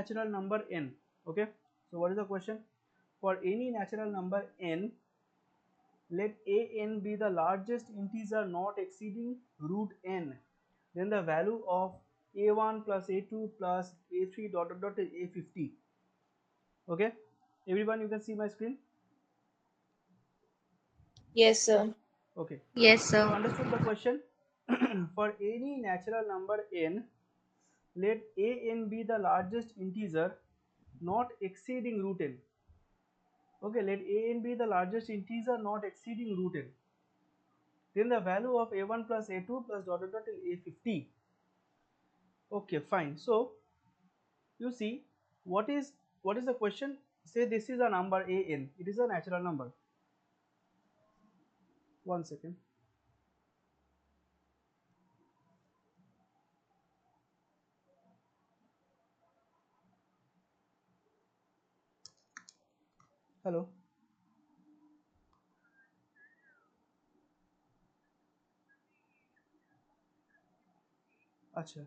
natural number n. Okay, so what is the question? For any natural number n, let an be the largest integer not exceeding root n, then the value of a1 plus a2 plus a3 dot dot dot is a50. Okay, everyone, you can see my screen. Yes, sir. Okay, Yes, so sir. understood the question? For any natural number n, let an be the largest integer not exceeding root n. Okay, let an be the largest integer not exceeding root n, then the value of a1 plus a2 plus dot dot dot till a50. Okay, fine. So you see, what is the question? Say this is a number an, it is a natural number. One second. Hello. আচ্ছা,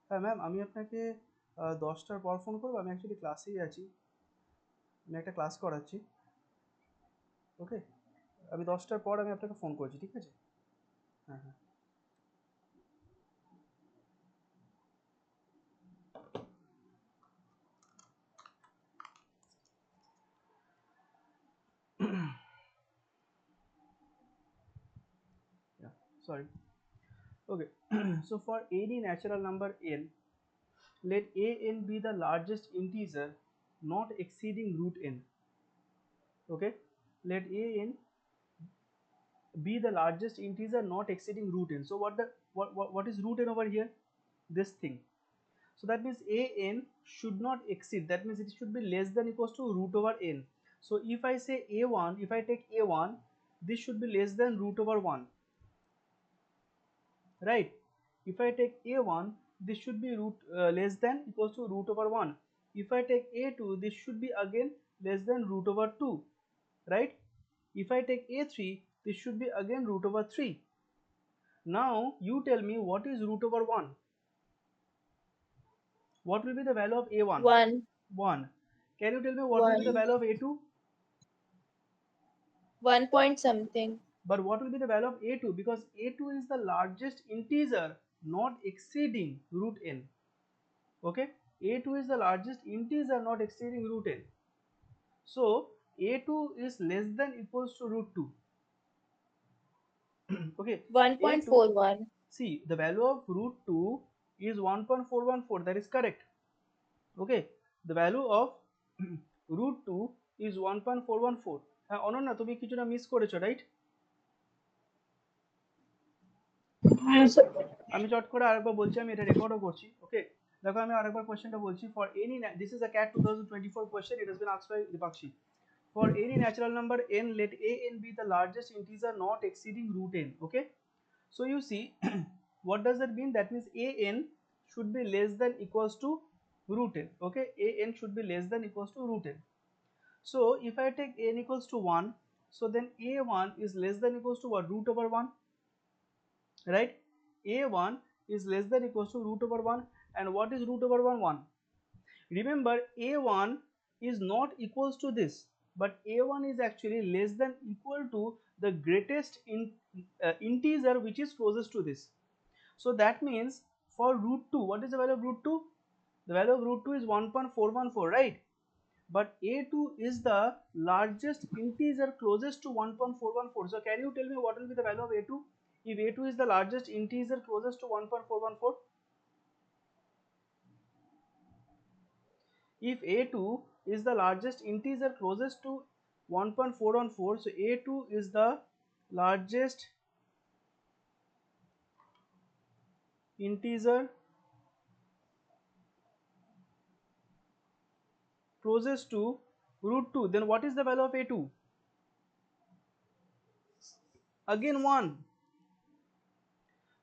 হ্যাঁ ma'am, আমি আপনাকে 10টার পর phone করবো। আমি actually ক্লাসেই আছি, আমি একটা ক্লাস করাচ্ছি। ওকে, আমি 10টার পর আমি আপনাকে ফোন করছি, ঠিক আছে? হ্যাঁ হ্যাঁ। Yeah, sorry. Okay, so for any natural number n, let an be the largest integer not exceeding root n. Okay, let an be the largest integer not exceeding root n. So what is root n over here? This thing. So that means an should not exceed, that means it should be less than equals to root over n. So if I say a1, if I take a1, this should be less than root over 1, right? If I take a1, this should be less than equals to root over 1. If I take a2, this should be again less than root over 2, right? If I take a3, this should be again root over 3. Now you tell me what is root over 1? What will be the value of a1? 1. 1. Can you tell me what will be the 1. value of a2? 1 point something. But what will be the value of a2? Because a2 is the largest integer not exceeding root n. Okay, a2 is the largest integer not exceeding root n. So a2 is less than equals to root 2. Okay, a2, 1.41. see the value of root 2 is 1.414, that is correct. Okay, the value of root 2 is 1.414. হ্যাঁ অনন্যা, তুমি কিছুটা miss করেছো, right? আমি চট করে আরেকবার বলছি, আমি এটা রেকর্ডও করছি। ওকে, দেখো আমি আরেকবার কোশ্চেনটা বলছি। For any, this is a CAT 2024 question, it has been asked by Deepakshi. For any natural number n, let an be the largest integer not exceeding root n. Okay, so you see what does that mean? That means an should be less than equals to root n. Okay, an should be less than equals to root n. So if I take n equals to 1, so then a1 is less than equals to what? Root over 1, right? A1 is less than equals to root over 1. And what is root over 1? 1. Remember, a1 is not equals to this, but a1 is actually less than equal to the greatest integer which is closest to this. So that means for root 2, what is the value of root 2? The value of root 2 is 1.414, right? But a2 is the largest integer closest to 1.414. So can you tell me what will be the value of a2 if a2 is the largest integer closest to 1.414? If a2 is the largest integer closest to 1.414, so a2 is the largest integer closest to root 2, then what is the value of a2? Again 1.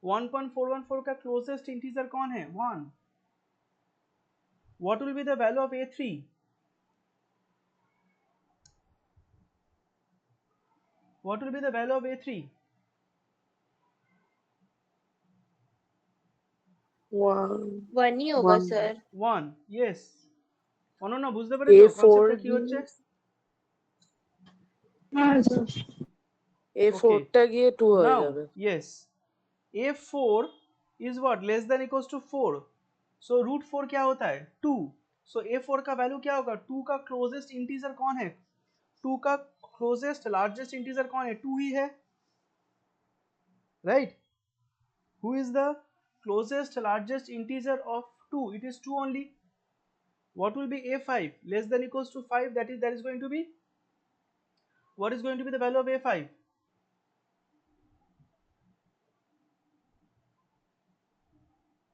1.414 का closest integer कौन है? 1. What will be the value of a3? What will be the value of a3? one 1 ही होगा one sir. 1 yes Ananya বুঝতে পেরেছো A4 কনসেপ্টটা কি হচ্ছে हाँ sir. A4 Okay. টা গিয়ে 2 হয়ে Now, যাবে yes, a4 is what less than equals to 4. So root 4 क्या होता है 2. So a4 का वैल्यू क्या होगा 2 का क्लोजेस्ट इंटीजर कौन है 2 का क्लोजेस्ट लार्जेस्ट इंटीजर कौन है 2 ही है right who is the closest largest integer of 2 it is 2 only what will be a5 less than equals to 5 that is going to be what is going to be the value of a5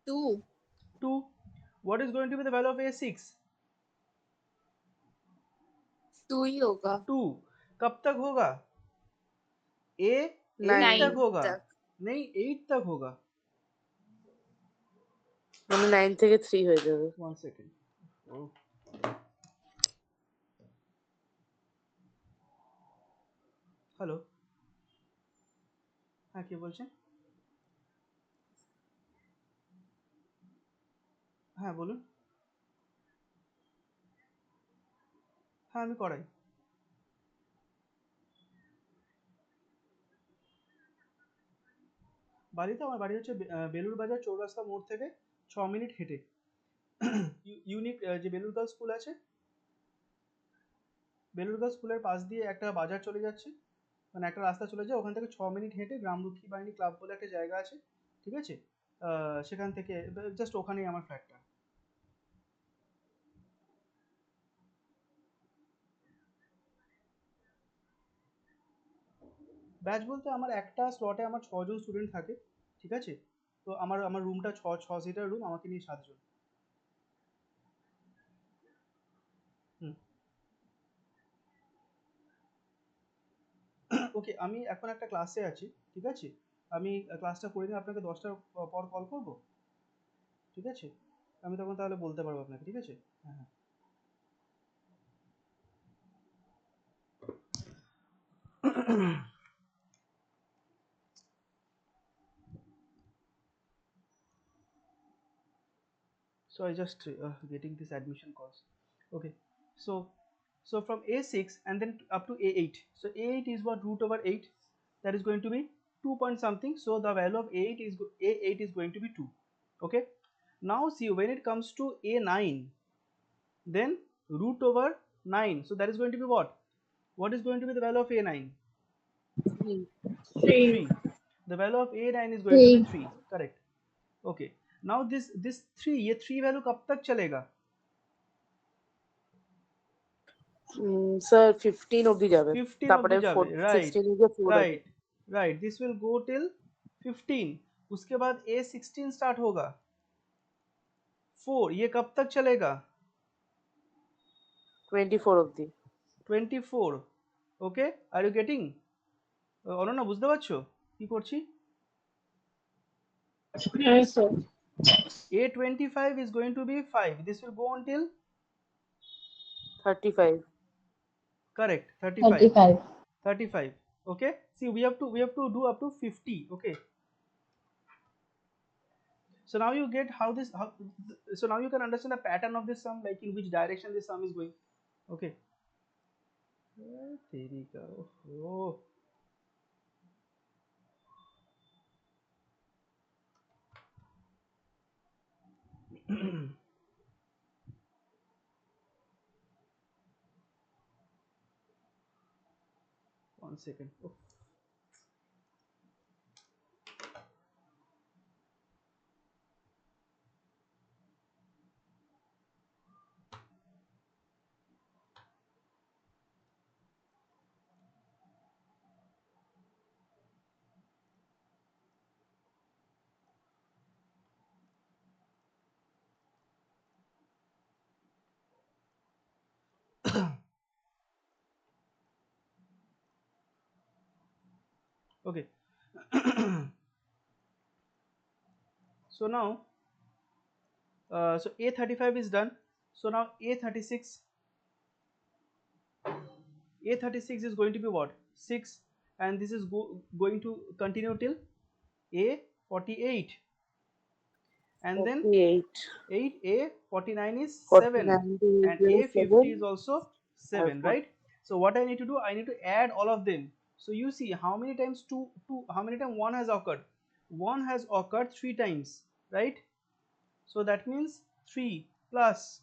2. 2 what is going to be the value of a6 2 ही होगा. 2 कब तक होगा ए 8 9 तक 9 होगा तक. नहीं 8 तक होगा মানে 9 থেকে 3 হয়ে যাবে 1 second হ্যালো হ্যাঁ কে বলছেন হ্যাঁ বলুন হ্যাঁ আমি করাই বাড়িতে আমার বাড়ি হচ্ছে বেলুর বাজার চৌরাস্তা মোড় থেকে 6 মিনিট হেঁটে ইউনিক যে বেলুর গার্লস স্কুল আছে বেলুর গার্লস স্কুলের পাশ দিয়ে একটা বাজার চলে যাচ্ছে মানে একটা রাস্তা চলে যায় ওখান থেকে 6 মিনিট হেঁটে গ্রামরক্ষী বাহিনী ক্লাব বলে একটা জায়গা আছে ঠিক আছে সেখান থেকে জাস্ট ওখানেই আমার ফ্ল্যাটটা ব্যাচ বলতে আমার একটা স্লটে আমার 6 জন স্টুডেন্ট থাকে ঠিক আছে তো আমার আমার রুমটা 6 সিটার রুম আমাকে নিয়ে 7 জন হুম ওকে আমি এখন একটা ক্লাসে আছি ঠিক আছে আমি ক্লাসটা করে নিয়ে আপনাকে 10টার পর কল করব ঠিক আছে আমি তখন তাহলে বলতে পারবো আপনাকে ঠিক আছে হ্যাঁ হ্যাঁ so I just getting this admission calls okay so so from a6 and then up to a8 so a8 is what root over 8 that is going to be 2 point something so the value of a8 is a8 is going to be 2 okay now see when it comes to a9 then root over 9 so that is going to be what is going to be the value of a9 3 3 the value of a9 is going to be 3 correct okay now this 3 ये 3 value कब तक चलेगा sir 15 অবধি যাবে 15 তারপরে অবধি যাবে 16 গিয়ে 4 হবে right this will go till 15 उसके बाद a16 स्टार्ट होगा 4 ये कब तक चलेगा 24 অবধি 24 ওকে আর ইউ গেটিং অনন্যা বুঝতে পারছো কি করছি Yes sir. a25 is going to be 5 this will go until 35 correct 35 35 okay see we have to do up to 50 okay so now you get how this how, so now you can understand the pattern of this sum like in which direction this sum is going okay तेरी का ओहो 1 second oh. Okay. So now, so A35 is done. So now A36 is going to be what? 6, and this is going to continue till A48. and then 48. 8, A 49 is 7, 49 and is A 50 7. is also And 7, right? So what I need to do, I need to add all of them. So you see how many times how many times 1 has occurred. 1 has occurred 3 times, right? So that means 3 plus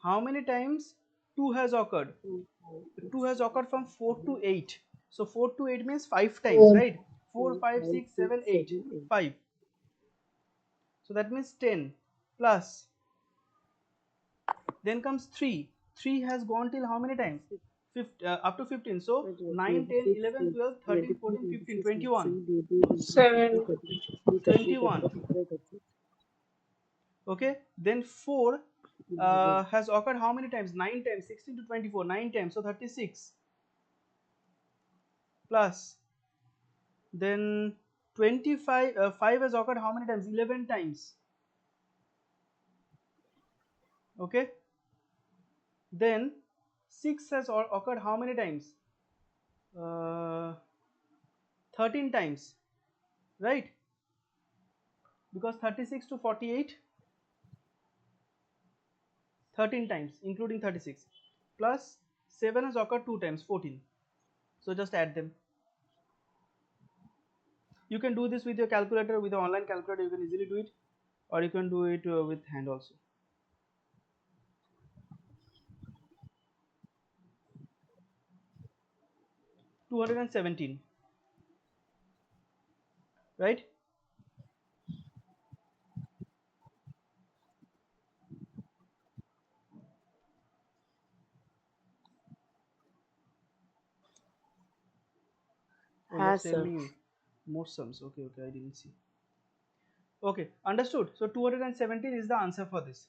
how many times 2 has occurred. 2 has occurred from 4 to 8. So 4 to 8 means 5 times, 4. right? 4, 5, 6, 7, 8, 5. So that means 10 plus, then comes 3. 3 has gone till how many times? Up to 15. So 9, 10, 11, 12, 13, 14, 15, 21. 7. 21. Okay. Then 4 has occurred how many times? 9 times. 16 to 24. 9 times. So 36. Plus. Then 25. 5 has occurred how many times? 11 times. Okay. Then 6 has occurred how many times? 13 times, right? Because 36 to 48, 13 times including 36, plus 7 has occurred 2 times, 14. So just add them. You can do this with your calculator, with your online calculator you can easily do it, or you can do it with hand also. $217, right? Oh, you're Has, sir. telling me more sums. Okay, I didn't see. Okay, understood. So 217 is the answer for this.